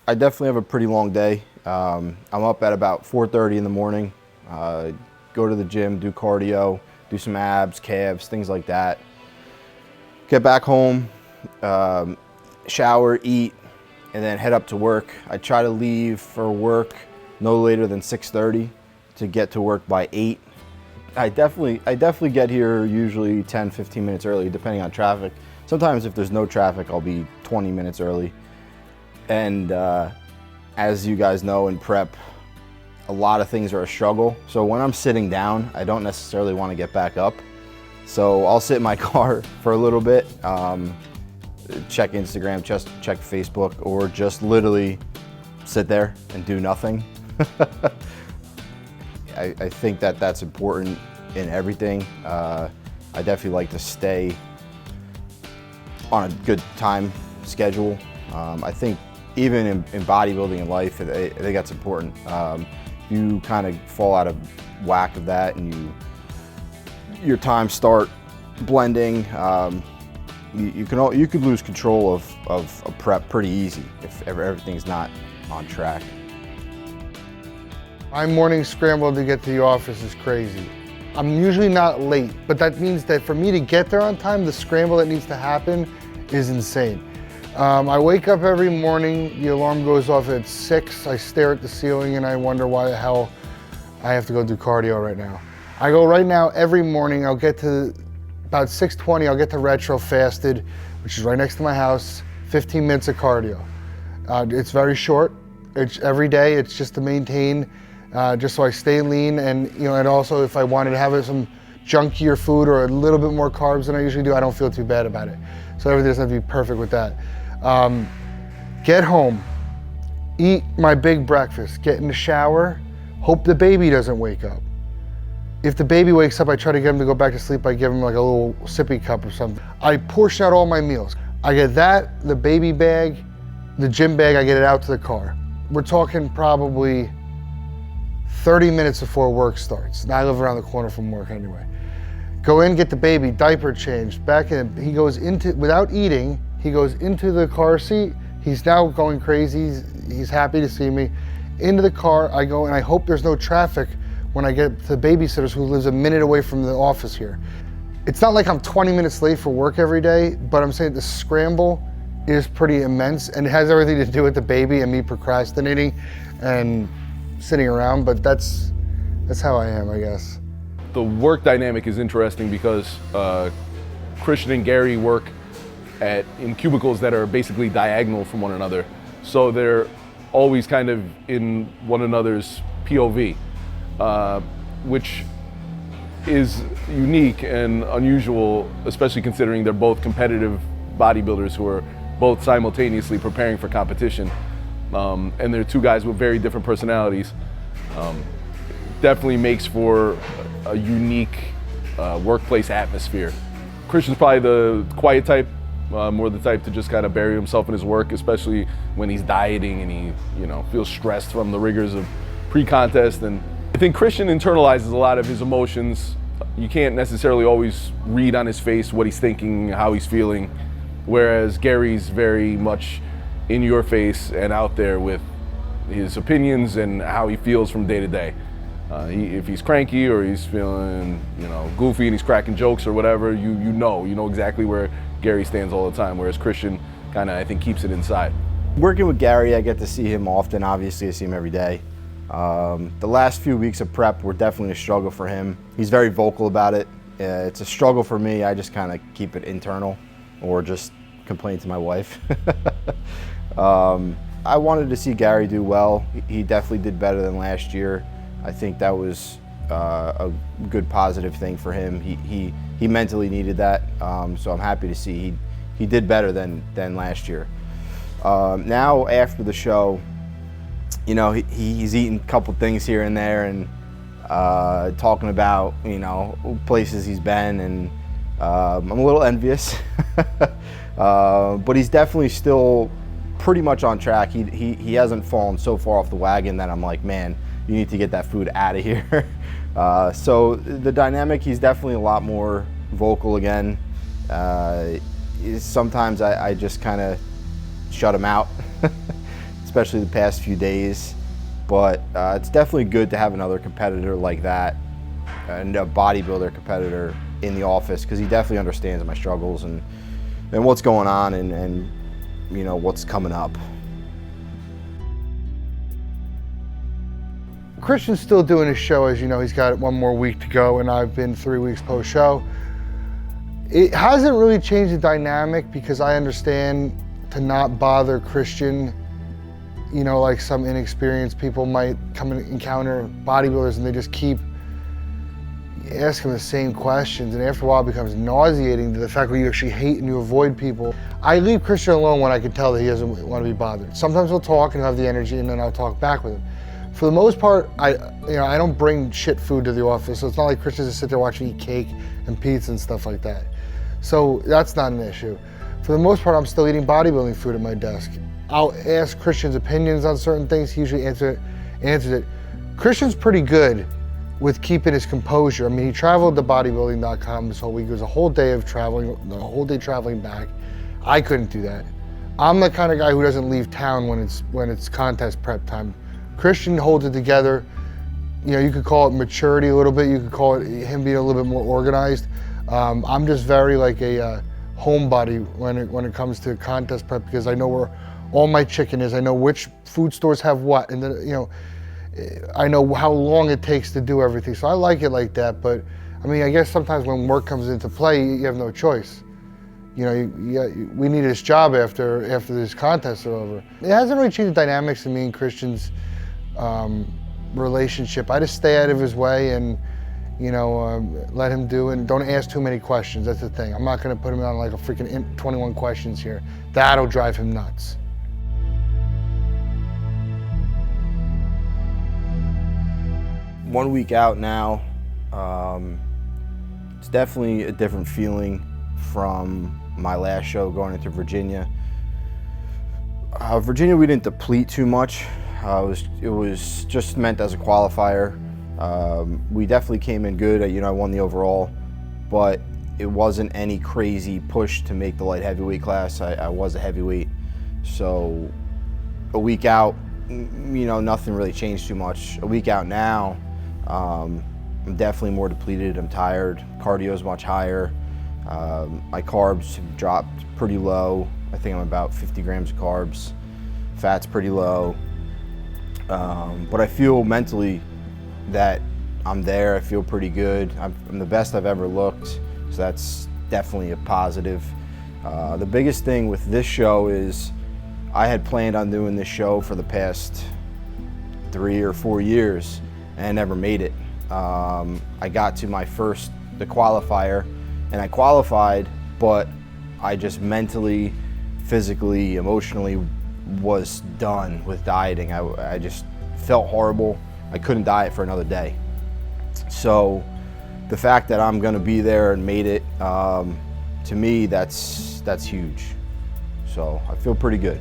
I definitely have a pretty long day. I'm up at about 4:30 in the morning, go to the gym, do cardio, do some abs, calves, things like that. Get back home, shower, eat, and then head up to work. I try to leave for work no later than 6:30 to get to work by 8. I definitely get here usually 10, 15 minutes early, depending on traffic. Sometimes if there's no traffic, I'll be 20 minutes early. And as you guys know, in prep, a lot of things are a struggle. So when I'm sitting down, I don't necessarily want to get back up. So I'll sit in my car for a little bit, check Instagram, just check Facebook, or just literally sit there and do nothing. I think that that's important in everything. I definitely like to stay on a good time schedule. I think even in bodybuilding and life, I think that's important. You kind of fall out of whack of that and your times start blending. You could lose control of a prep pretty easy if everything's not on track. My morning scramble to get to the office is crazy. I'm usually not late, but that means that for me to get there on time, the scramble that needs to happen is insane. I wake up every morning, the alarm goes off at 6, I stare at the ceiling and I wonder why the hell I have to go do cardio right now. I go right now every morning, I'll get to about 6:20, I'll get to Retro fasted, which is right next to my house, 15 minutes of cardio. It's very short, it's every day, it's just to maintain, just so I stay lean, and and also if I wanted to have some junkier food or a little bit more carbs than I usually do, I don't feel too bad about it. So everything doesn't have to be perfect with that. Get home, eat my big breakfast, get in the shower, hope the baby doesn't wake up. If the baby wakes up, I try to get him to go back to sleep. I give him like a little sippy cup or something. I portion out all my meals. I get that, the baby bag, the gym bag, I get it out to the car. We're talking probably 30 minutes before work starts. Now I live around the corner from work anyway. Go in, get the baby, diaper changed, back in. He goes into, without eating, he goes into the car seat. He's now going crazy. He's happy to see me. Into the car, I go, and I hope there's no traffic when I get to the babysitter's who lives a minute away from the office here. It's not like I'm 20 minutes late for work every day, but I'm saying the scramble is pretty immense and it has everything to do with the baby and me procrastinating and sitting around, but that's how I am, I guess. The work dynamic is interesting because Christian and Gary work in cubicles that are basically diagonal from one another. So they're always kind of in one another's POV, which is unique and unusual, especially considering they're both competitive bodybuilders who are both simultaneously preparing for competition. And they're two guys with very different personalities. Definitely makes for a unique workplace atmosphere. Christian's probably the quiet type, more the type to just kind of bury himself in his work, especially when he's dieting and he feels stressed from the rigors of pre-contest. And I think Christian internalizes a lot of his emotions. You can't necessarily always read on his face what he's thinking, how he's feeling, whereas Gary's very much in your face and out there with his opinions and how he feels from day to day. If he's cranky or he's feeling, goofy and he's cracking jokes or whatever, you know exactly where Gary stands all the time, whereas Christian kind of, I think, keeps it inside. Working with Gary, I get to see him often. Obviously, I see him every day. The last few weeks of prep were definitely a struggle for him. He's very vocal about it. It's a struggle for me. I just kind of keep it internal or just complain to my wife. I wanted to see Gary do well. He definitely did better than last year. I think that was a good positive thing for him. He mentally needed that, so I'm happy to see he did better than last year. Now after the show, he's eating a couple things here and there and talking about places he's been, and I'm a little envious. But he's definitely still pretty much on track. He hasn't fallen so far off the wagon that I'm like, man, you need to get that food out of here. So the dynamic, he's definitely a lot more vocal again. Sometimes I just kind of shut him out. It's especially the past few days. But it's definitely good to have another competitor like that, and a bodybuilder competitor in the office, because he definitely understands my struggles and what's going on and you know, what's coming up. Christian's still doing his show, as you know. He's got 1 more week to go, and I've been 3 weeks post-show. It hasn't really changed the dynamic, because I understand to not bother Christian. You know, like some inexperienced people might come and encounter bodybuilders and they just keep asking the same questions, and after a while it becomes nauseating to the fact that you actually hate and you avoid people. I leave Christian alone when I can tell that he doesn't want to be bothered. Sometimes we'll talk and he'll have the energy, and then I'll talk back with him. For the most part, I don't bring shit food to the office, so it's not like Christian's just sit there watching me eat cake and pizza and stuff like that. So that's not an issue. For the most part, I'm still eating bodybuilding food at my desk. I'll ask Christian's opinions on certain things. He usually answers it. Christian's pretty good with keeping his composure. I mean, he traveled to bodybuilding.com this whole week. It was a whole day of traveling, the whole day traveling back. I couldn't do that. I'm the kind of guy who doesn't leave town when it's contest prep time. Christian holds it together. You know, you could call it maturity a little bit. You could call it him being a little bit more organized. I'm just very like a homebody when it comes to contest prep, because I know where all my chicken is. I know which food stores have what, and then, you know, I know how long it takes to do everything. So I like it like that. But I mean, I guess sometimes when work comes into play, you have no choice. You know, we need this job after this contests are over. It hasn't really changed the dynamics of me and Christian's relationship. I just stay out of his way and, you know, let him do, and don't ask too many questions. That's the thing. I'm not going to put him on like a freaking 21 questions here. That'll drive him nuts. One week out now, it's definitely a different feeling from my last show going into Virginia. Virginia, we didn't deplete too much. It was just meant as a qualifier. We definitely came in good. You know, I won the overall, but it wasn't any crazy push to make the light heavyweight class. I was a heavyweight, so a week out, you know, nothing really changed too much. A week out now, I'm definitely more depleted. I'm tired. Cardio is much higher. My carbs have dropped pretty low. I think I'm about 50 grams of carbs. Fat's pretty low. But I feel mentally that I'm there. I feel pretty good. I'm the best I've ever looked, so that's definitely a positive. The biggest thing with this show is I had planned on doing this show for the past 3 or 4 years, and I never made it. I got to the qualifier, and I qualified, but I just mentally, physically, emotionally was done with dieting. I just felt horrible. I couldn't diet for another day. So the fact that I'm gonna be there and made it, to me, that's huge. So I feel pretty good.